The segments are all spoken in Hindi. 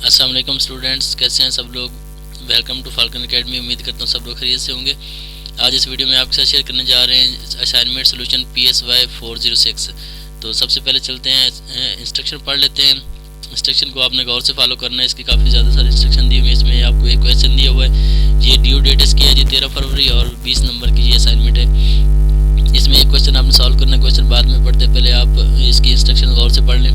अस्सलाम वालेकुम स्टूडेंट्स, कैसे हैं सब लोग। Welcome to Falcon Academy. उम्मीद करता हूँ सब लोग खैरियत से होंगे। आज इस वीडियो में आपके साथ शेयर करने जा रहे हैं असाइनमेंट सोल्यूशन PSY 406। तो सबसे पहले चलते हैं इंस्ट्रक्शन पढ़ लेते हैं। इंस्ट्रक्शन को आपने गौर से फॉलो करना है। इसके काफ़ी ज़्यादा सारे इंस्ट्रक्शन दिए हुए हैं। इसमें आपको एक क्वेश्चन दिया हुआ है, ये ड्यू डेट इसकी है जी 13 फरवरी और 20 नंबर की ये असाइनमेंट है। इसमें एक क्वेश्चन आपने सॉल्व करना है। क्वेश्चन बाद में पढ़ते पहले आप इसकी इंस्ट्रक्शन गौर से पढ़ लें।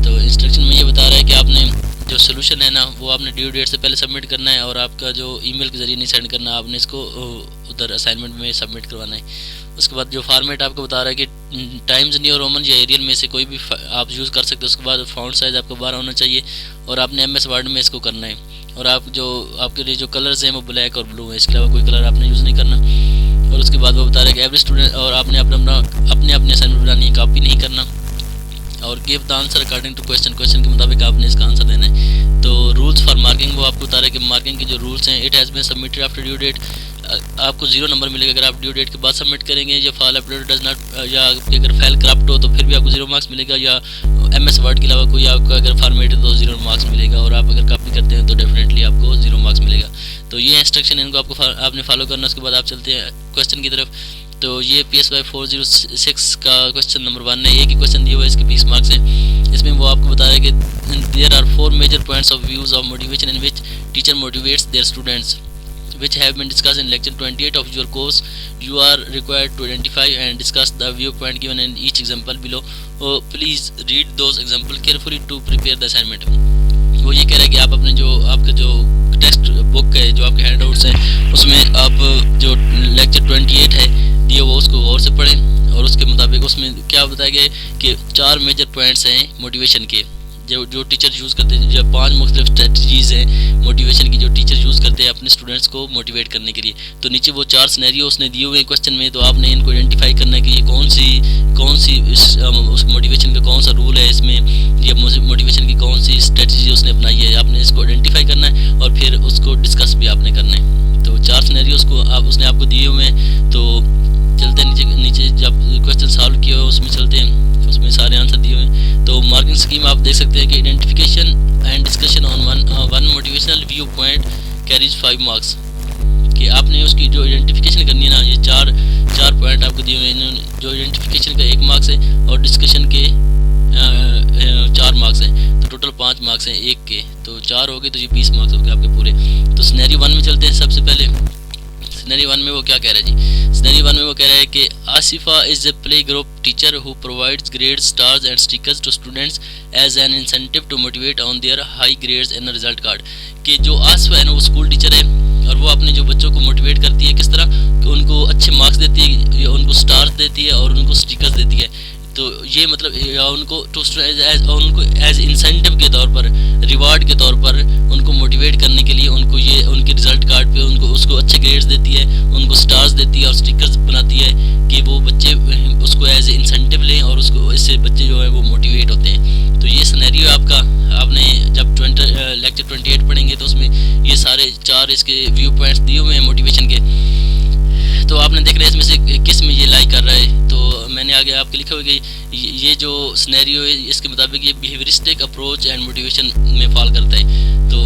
तो इंस्ट्रक्शन में ये बता रहा है कि आपने जो सोल्यूशन है ना वो आपने ड्यू डेट से पहले सबमिट करना है और आपका जो ईमेल के ज़रिए नहीं सेंड करना, आपने इसको उधर असाइनमेंट में सबमिट करवाना है। उसके बाद जो फॉर्मेट आपको बता रहा है कि टाइम्स न्यू रोमन या एरियल में से कोई भी आप यूज़ कर सकते हो। उसके बाद फ़ॉन्ट साइज़ आपको 12 होना चाहिए और आपने MS वर्ड में इसको करना है। और आप जो आपके लिए जो कलर्स हैं वो ब्लैक और ब्लू है, इसके अलावा कोई कलर आपने यूज़ नहीं करना। और उसके बाद वो बता रहा है कि एवरी स्टूडेंट, और आपने अपने असाइनमेंट बनानी है, कॉपी नहीं करना। और give the answer according to question के मुताबिक आपने इसका आंसर देना है। तो रूल्स फॉर मार्किंग वो आपको बता रहा है कि मार्किंग के जो रूल्स हैं, it has been submitted after due date, आपको 0 नंबर मिलेगा अगर आप ड्यू डेट के बाद सबमिट करेंगे। या फाइल अपलोड डज नॉट, या अगर फाइल करप्ट हो तो फिर भी आपको 0 मार्क्स मिलेगा। या MS वर्ड के अलावा कोई आपका अगर फॉर्मेट है तो 0 मार्क्स मिलेगा। और आप अगर कॉपी करते हैं तो डेफिनेटली आपको 0 मार्क्स मिलेगा। तो ये इंस्ट्रक्शन इनको आपने फॉलो करना। उसके बाद आप चलते हैं क्वेश्चन की तरफ। तो ये PSY 406 का क्वेश्चन नंबर 1 है। एक ही क्वेश्चन दिया हुआ है, इसके 20 मार्क्स हैं। इसमें वो आपको बता रहा है कि there are 4 major points of views of motivation in which teacher motivates their students which have been discussed in lecture 28 of your course. You are required to identify and discuss the viewpoint given in each example below. Please read those example carefully to prepare the assignment. वो ये कह रहा है कि आप अपने जो आपका जो टेक्स्ट बुक है, जो आपके हैंडआउट्स हैं, उसमें आप जो लेक्चर 28 है दिए वो उसको गौर से पढ़ें। और उसके मुताबिक उसमें क्या बताया गया है कि 4 मेजर पॉइंट्स हैं मोटिवेशन के, जो टीचर यूज़ करते हैं। जो 5 मुख्तलिफ स्ट्रेटजीज़ हैं मोटिवेशन की, जो टीचर यूज़ करते हैं अपने स्टूडेंट्स को मोटिवेट करने के लिए। तो नीचे वो 4 सिनेरियो उसने दिए हुए हैं क्वेश्चन में। तो आपने इनको आइडेंटिफाई करना है कि ये कौन सी उस मोटिवेशन का कौन सा रूल है, इसमें ये मोटिवेशन की कौन सी स्ट्रेटजी उसने अपनाई है। आपने इसको आइडेंटिफाई करना है और फिर उसको डिस्कस भी आपने करना है। तो 4 सिनेरियो उसने आपको दिए हुए हैं। तो चलते हैं नीचे जब क्वेश्चन सॉल्व किया हो उसमें चलते हैं, उसमें सारे आंसर दिए हुए हैं। तो मार्किंग स्कीम आप देख सकते हैं कि identification and discussion on one motivational view point carries 5 marks. कि आपने उसकी जो आइडेंटिफिकेशन करनी है ना, ये चार पॉइंट आपको दिए हुए हैं। जो आइडेंटिफिकेशन का 1 मार्क्स है और डिस्कशन के 4 मार्क्स हैं। तो टोटल 5 मार्क्स हैं 1 के। तो 4 हो गए तो ये 20 मार्क्स हो गए आपके पूरे। तो सिनेरियो 1 में चलते हैं। सबसे पहले सिनेरियो 1 में वो क्या कह रहा है जी। सिनेरियो 1 में वो कह रहा है कि Asifa is a play group teacher who provides grades, stars and stickers to students as an incentive to motivate on their high grades in result card. कि जो आसिफा है ना वो स्कूल टीचर है और वो अपने जो बच्चों को मोटिवेट करती है। किस तरह कि उनको अच्छे मार्क्स देती है, उनको स्टार्स देती है और उनको स्टिकर्स देती है। तो ये मतलब उनको एज इंसेंटिव के तौर पर, रिवार्ड के तौर पर उनको मोटिवेट करने के लिए उनको ये उनके रिजल्ट कार्ड पे उसको अच्छे ग्रेड्स देती है, उनको स्टार्स देती है और स्टिकर्स बनाती है कि वो बच्चे उसको एज इंसेंटिव लें और उसको इससे बच्चे जो है वो मोटिवेट होते हैं। तो ये सिनेरियो आपका, आपने जब लेक्चर 28 पढ़ेंगे तो उसमें ये सारे 4 इसके व्यू पॉइंट्स दिए हुए हैं मोटिवेशन के। तो आपने देख रहे हैं इसमें से किस में ये लाई कर रहा है। तो मैंने आगे आपके लिखा हुआ कि ये जो सिनेरियो है इसके मुताबिक ये बिहेवियरिस्टिक अप्रोच एंड मोटिवेशन में फॉल करता है। तो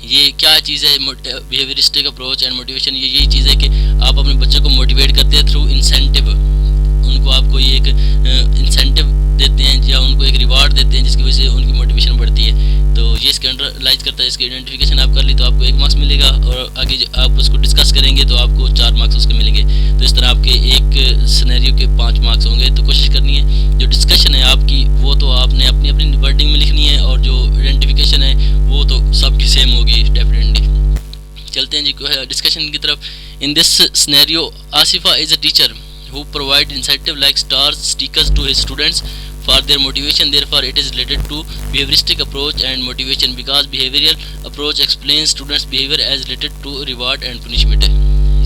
ये क्या चीज़ है बिहेवियरिस्टिक अप्रोच एंड मोटिवेशन? ये यही चीज़ है कि आप अपने बच्चों को मोटिवेट करते हैं थ्रू इंसेंटिव। उनको आपको ये एक इंसेंटिव देते हैं या उनको एक रिवार्ड देते हैं जिसकी वजह से उनकी मोटिवेशन बढ़ती है। तो ये इसके अंडरलाइज करता है। इसकी आइडेंटिफिकेशन आप कर ली तो आपको 1 मार्क्स मिलेगा और आगे आप उसको डिस्कस करेंगे तो आपको 4 मार्क्स उसके मिलेंगे। तो इस तरह आपके एक सिनेरियो के 5 मार्क्स होंगे। तो कोशिश करनी है जो डिस्कशन है आपकी वो तो आपने अपनी अपनी वर्डिंग में लिखनी है और जो आइडेंटिफिकेशन है वो तो सबकी सेम होगी डेफिनेटली। चलते हैं जी डिस्कशन की तरफ। इन this scenario Asifa is a teacher who provide incentive like stars, stickers to his students for their motivation. Therefore it is related to behavioristic approach and motivation because behavioral approach explains students behavior as related to reward and punishment।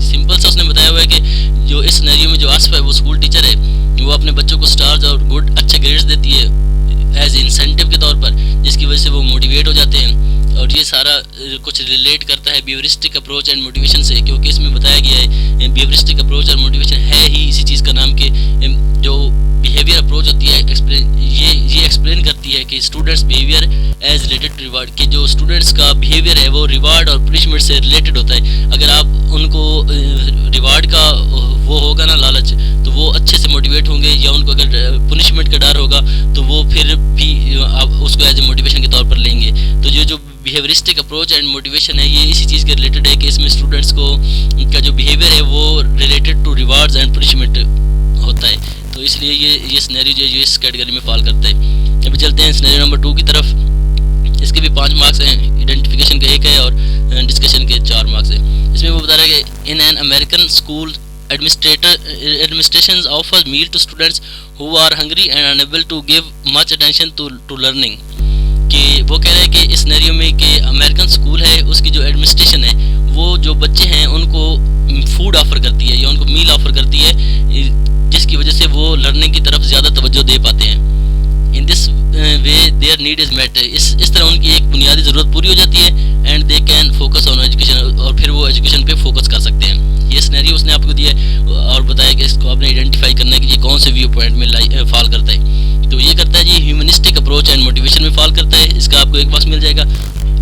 Simple सा उसने बताया हुआ है कि जो इस सिनेरियो में जो आसिफा है वो स्कूल टीचर है, वो अपने बच्चों को स्टार्स और गुड अच्छे ग्रेड्स देती है एज इंसेंटिव के तौर पर, जिसकी वजह से वो मोटिवेट हो जाते हैं और ये सारा कुछ रिलेट करता है बिहेवियरिस्टिक अप्रोच एंड मोटिवेशन से, क्योंकि इसमें बताया गया है बिहेवियरिस्टिक अप्रोच और मोटिवेशन है ही इसी चीज़ का नाम कि जो बिहेवियर अप्रोच होती है ये एक्सप्लेन करती है कि students behaviour as related to reward, कि जो स्टूडेंट्स का बिहेवियर है वो रिवार्ड और पनिशमेंट से रिलेटेड होता है। अगर आप उनको रिवार्ड का वो होगा ना लालच, तो वो अच्छे से मोटिवेट होंगे, या उनको अगर पनिशमेंट का डर होगा तो वो फिर भी आप उसको एज ए मोटिवेशन के तौर पर लेंगे। तो ये जो बिहेवियरिस्टिक अप्रोच एंड मोटिवेशन है ये इसी चीज़ के रिलेटेड है कि इसमें स्टूडेंट्स को का जो बिहेवियर है वो related to rewards and punishment होता है। तो इसलिए ये सिनेरियो जो है इस कैटेगरी में फॉल करता है। अभी चलते हैं सिनेरियो नंबर 2 की तरफ। इसके भी 5 मार्क्स हैं, आइडेंटिफिकेशन का 1 है और डिस्कशन के 4 मार्क्स हैं। इसमें वो बता रहा है कि in an American school administrations offer meal to students who are hungry and unable to give much attention to learning। कि वो कह रहे हैं कि इस सिनेरियो में कि अमेरिकन स्कूल है उसकी जो एडमिनिस्ट्रेशन है वो जो बच्चे हैं उनको फूड ऑफर करती है या उनको मील ऑफर करती है, जिसकी वजह से वो लर्निंग की तरफ ज़्यादा तवज्जो दे पाते हैं। In this way their need is met, इस तरह उनकी एक बुनियादी ज़रूरत पूरी हो जाती है and they can focus on education, और फिर वो एजुकेशन पे फोकस कर सकते हैं। ये सिनेरियो उसने आपको दिया है और बताया कि इसको आपने आइडेंटिफाई करना है कि ये कौन से व्यू पॉइंट में फॉल करता है। तो ये करता है जी ह्यूमनिस्टिक अप्रोच एंड मोटिवेशन में फॉल करता है। इसका आपको 1 मार्क्स मिल जाएगा,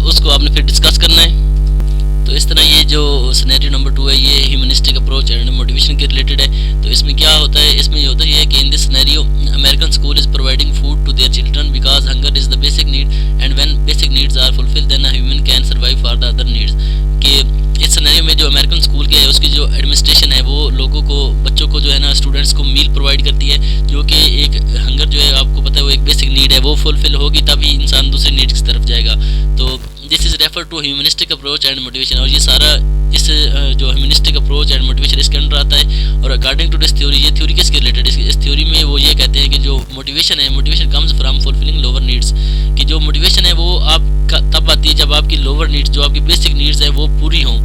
उसको आपने फिर डिस्कस करना है। तो इस तरह ये जो सिनेरियो नंबर 2 है ये ह्यूमनिस्टिक अप्रोच एंड मोटिवेशन के रिलेटेड है। तो इसमें क्या होता है, इसमें ये होता है कि in this scenario American school is providing food to their children because hunger is the basic need and when basic needs are fulfilled then a human can survive for the other needs. कि इस सिनेरियो में जो अमेरिकन स्कूल के है उसकी जो एडमिनिस्ट्रेशन है वो लोगों को, बच्चों को जो है ना, स्टूडेंट्स को मील प्रोवाइड करती है, जो कि एक हंगर जो है आपको पता है वो एक बेसिक नीड है, वो फुलफिल होगी तभी इंसान दूसरी नीड्स की तरफ जाएगा। तो this is refer to humanistic approach and motivation, और ये सारा इस जो ह्यूमनिस्टिक अप्रोच एंड मोटिवेशन इसके अंडर आता है। और अकॉर्डिंग टू दिस थ्योरी, ये थ्योरी किसके रिलेटेड, इस थ्योरी में वो ये कहते हैं कि जो मोटिवेशन है, motivation comes from fulfilling lower needs, कि जो मोटिवेशन है वो आप तब आती है जब आपकी लोअर नीड्स, जो आपकी बेसिक नीड्स है वो पूरी हों,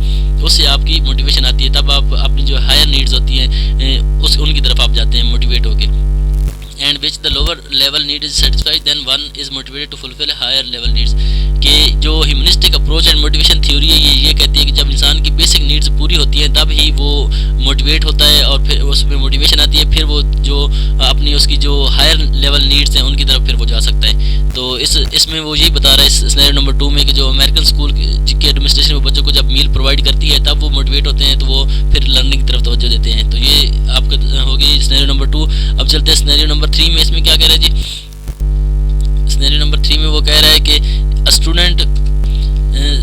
उससे आपकी मोटिवेशन आती है। तब आप अपनी जो हायर नीड्स होती हैं उनकी तरफ आप जाते हैं मोटिवेट होके। And which the lower level need is satisfied then one is motivated to fulfil higher level needs. कि जो humanistic approach and motivation theory है ये कहती है कि जब इंसान की बेसिक नीड्स पूरी होती हैं तब ही वो मोटिवेट होता है और फिर उसमें मोटिवेशन आती है, फिर वो जो अपनी उसकी जो हायर लेवल नीड्स हैं उनकी तरफ फिर वो जा सकता है। तो इसमें वो यही बता रहा है इस सिनेरियो नंबर 2 में कि जो अमेरिकन स्कूल की एडमिनिस्ट्रेशन वो बच्चों को जब मील प्रोवाइड करती है तब वो मोटिवेट होते हैं, तो वो फिर लर्निंग की तरफ तवज्जो देते हैं। तो ये आपका होगी सिनेरियो नंबर 2। अब चलते हैं सिनेरियो नंबर 3 में। इसमें क्या कह रहा है जी, सिनेरियो नंबर 3 में वो कह रहा है कि स्टूडेंट,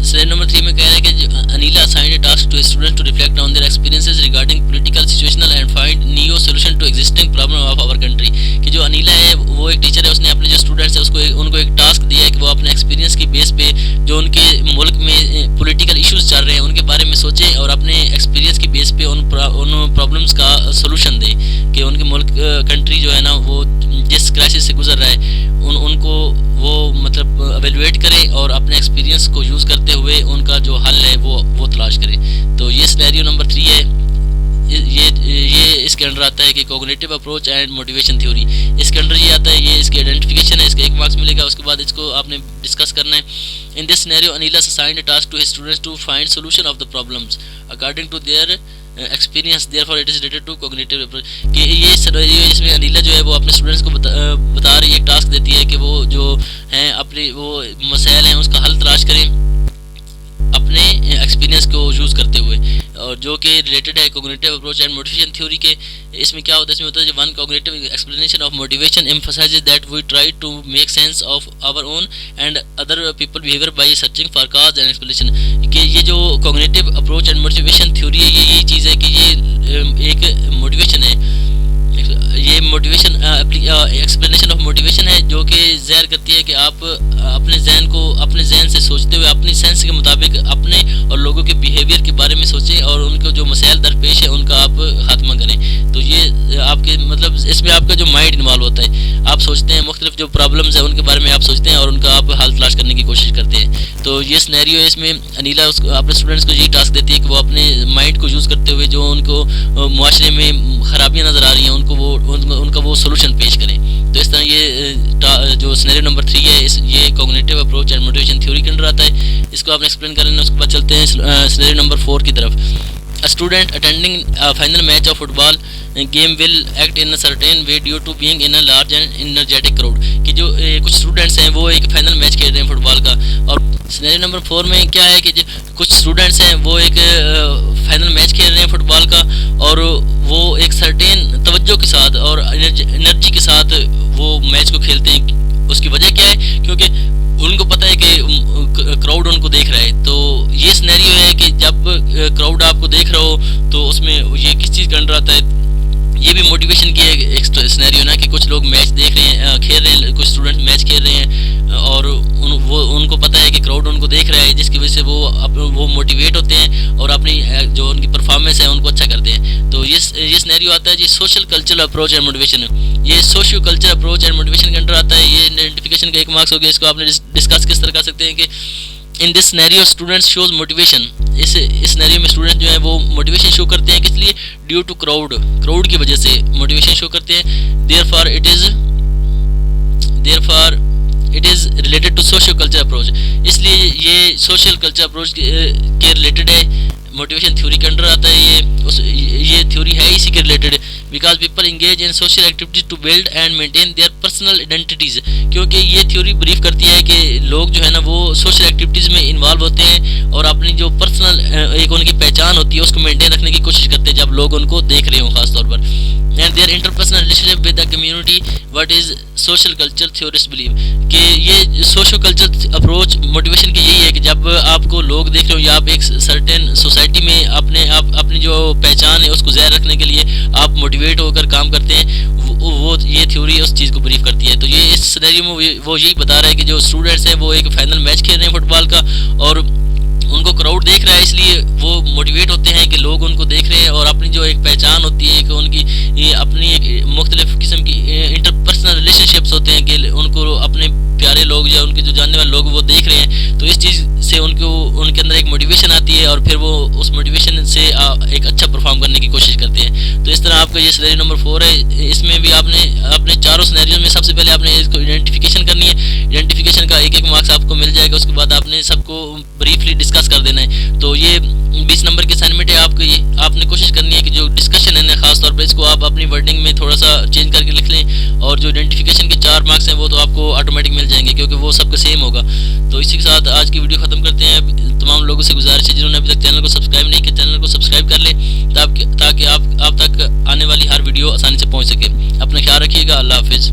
सिनेरियो नंबर 3 में कह रहा है कि Anila assigned a task to students to reflect on their experiences regarding political situational and find new solution to existing problem of our country. कि जो अनिला है वो एक टीचर है, उसने अपने जो स्टूडेंट्स है उनको एक टास्क दिया है कि वो अपने एक्सपीरियंस की बेस पे जो उनके मुल्क में पॉलिटिकल इश्यूज चल रहे हैं उनके बारे में सोचें और अपने एक्सपीरियंस की बेस पे उन प्रॉब्लम्स का सोल्यूशन दें। कि उनके मुल्क कंट्री जो है ना वो जिस क्राइसिस से गुजर रहा है उनको वो मतलब एवेलुएट करें और अपने एक्सपीरियंस को यूज़ करते हुए उनका जो हल है वो तलाश करें। तो ये सिनेरियो नंबर 3 है। ये इसके अंडर आता है कि cognitive approach and motivation theory, इसके अंडर ये आता है, ये इसकी आइडेंटिफिकेशन है, इसका 1 मार्क्स मिलेगा। उसके बाद इसको आपने डिस्कस करना है। In this scenario Anila assigned a task to his students to find solution of the problems according to their experience, therefore it is related to cognitive approach. कि ये सिनेरियो है जिसमें अनिला जो है वो अपने स्टूडेंट्स को बता रही है, एक टास्क देती है कि वो जो हैं अपने वो मसाइल हैं उसका हल तलाश करें अपने एक्सपीरियंस को यूज़ करते हुए, और जो कि रिलेटेड है cognitive approach and motivation theory के। इसमें क्या होता है, इसमें होता है one cognitive explanation of motivation emphasises that we try to make sense of our own and other people behaviour by searching for cause and explanation. कि ये जो cognitive approach and motivation theory है ये चीज़ है कि ये एक मोटिवेशन है, ये मोटिवेशन एक्सप्लेनेशन ऑफ मोटिवेशन है जो कि ज़ाहिर करती है कि आप अपने जहन को अपने जहन से सोचते हुए अपनी सेंस के मुताबिक अपने और लोगों के बिहेवियर के बारे में सोचें और उनको जो मसाइल दरपेश है उनका आप खात्मा करें। तो ये आपके मतलब इसमें आपका जो माइंड इन्वॉल्व होता है, आप सोचते हैं मुख्तलिफ जो प्रॉब्लम्स है उनके बारे में आप सोचते हैं और उनका आप हल तलाश करने की कोशिश करते हैं। तो ये सिनेरियो है, इसमें अनीला उसको अपने स्टूडेंट्स को यही टास्क देती है कि वो अपने माइंड को यूज़ करते हुए जो उनको मुआशरे में खराबियाँ नज़र आ रही हैं उनका वो सोल्यूशन पेश करें। तो इस तरह ये जो सिनेरियो नंबर 3 है ये cognitive approach and motivation theory के अंदर आता है। इसको आपने एक्सप्लेन कर लेना। उसके बाद चलते हैं सिनेरियो नंबर 4 की तरफ। A student attending a final match of football game will act in a certain way due to being in a large and energetic crowd। कि जो कुछ स्टूडेंट्स हैं वो एक फाइनल मैच खेल रहे हैं फुटबॉल का, और सिनेरियो नंबर 4 में क्या है कि कुछ स्टूडेंट्स हैं वो एक फाइनल मैच खेल रहे हैं फुटबॉल का, और वो एक सर्टेन तवज्जो के साथ और एनर्जी के साथ वो मैच को खेलते हैं। उसकी वजह क्या है? क्योंकि उनको पता है कि क्राउड उनको देख रहा है। तो ये सिनेरियो है कि जब क्राउड आपको देख रहा हो तो उसमें ये किस चीज़ का अंडर आता है? ये भी मोटिवेशन की एक सिनेरियो ना, कि कुछ लोग मैच देख रहे हैं, खेल रहे हैं, कुछ स्टूडेंट मैच खेल रहे हैं और उनको पता है कि क्राउड उनको देख रहा है, जिसकी वजह से वो मोटिवेट होते हैं और अपनी जो उनकी परफॉर्मेंस है उनको अच्छा करते हैं। तो ये सिनेरियो आता है जी social cultural approach and motivation. ये socio culture approach and motivation के अंडर आता है। ये आइडेंटिफिकेशन का 1 मार्क्स हो गया। इसको आपने डिस्कस किस तरह कर सकते हैं कि in this scenario students shows motivation. इस सिनेरियो में स्टूडेंट जो है वो मोटिवेशन शो करते हैं, किस लिए? ड्यू टू क्राउड की वजह से मोटिवेशन शो करते हैं। Therefore it is related to socio culture approach. इसलिए ये सोशल कल्चर अप्रोच के रिलेटेड है, मोटिवेशन थ्योरी के अंडर आता है। ये थ्योरी है इसी के related, because people engage in social activities to build and maintain their personal identities. क्योंकि ये थ्योरी ब्रीफ करती है कि लोग जो है ना वो सोशल एक्टिविटीज़ में इन्वॉल्व होते हैं और अपनी जो पर्सनल एक उनकी पहचान होती है उसको मेंटेन रखने की कोशिश करते हैं जब लोग उनको देख रहे हों खासतौर पर। And their interpersonal relationship with the community what is social culture theorist believe. कि ये सोशल कल्चर अप्रोच मोटिवेशन की यही है कि जब आपको लोग देख रहे हो या आप एक सर्टेन सोसाइटी में अपनी जो पहचान है उसको ज़ाहिर रखने के लिए आप मोटिवेट होकर काम करते हैं, वो ये थ्योरी उस चीज़ को ब्रीफ करती है। तो ये इस सिनेरियो में वो यही बता रहा है कि जो स्टूडेंट्स हैं वो एक फाइनल मैच खेल रहे हैं फुटबॉल का और उनको क्राउड देख रहा है, इसलिए वो मोटिवेट होते हैं कि लोग उनको देख रहे हैं और अपनी जो एक पहचान होती है कि उनकी ये अपनी एक मुख्तलिफ किस्म की इंटरपर्सनल रिलेशनशिप्स होते हैं कि उनको अपने प्यारे लोग या उनके जो जानने वाले लोग वो देख रहे हैं। तो इस चीज़ से उनके अंदर एक मोटिवेशन आती है और फिर वो उस मोटिवेशन से एक अच्छा परफॉर्म करने की कोशिश करते हैं। तो इस तरह आपका ये सिनेरियो नंबर 4 है। इसमें भी आपने अपने चारों सिनेरियो में सबसे पहले आपने इसको आइडेंटिफिकेशन करनी है। आइडेंटिफिकेशन का 1-1 मार्क्स आपको मिल जाएगा। उसके बाद आपने सबको ब्रीफली डिस्कस कर देना है। तो ये 20 नंबर की असाइनमेंट है आपने कोशिश करनी है कि जो डिस्कशन है ना खास तौर पर इसको आप अपनी वर्डिंग में थोड़ा सा चेंज करके लिख लें, और जो आइडेंटिफिकेशन के 4 मार्क्स हैं वो तो आपको ऑटोमेटिक मिल जाएंगे क्योंकि वो सबका सेम होगा। तो इसी के साथ आज की वीडियो खत्म करते हैं। तमाम लोगों से गुजारिश है जिन्होंने अभी तक चैनल को सब्सक्राइब नहीं किया, चैनल को सब्सक्राइब कर लें ताकि आप तक आने वाली हर वीडियो आसानी से पहुंच सके। अपना ख्याल रखिएगा। अल्लाह हाफिज़।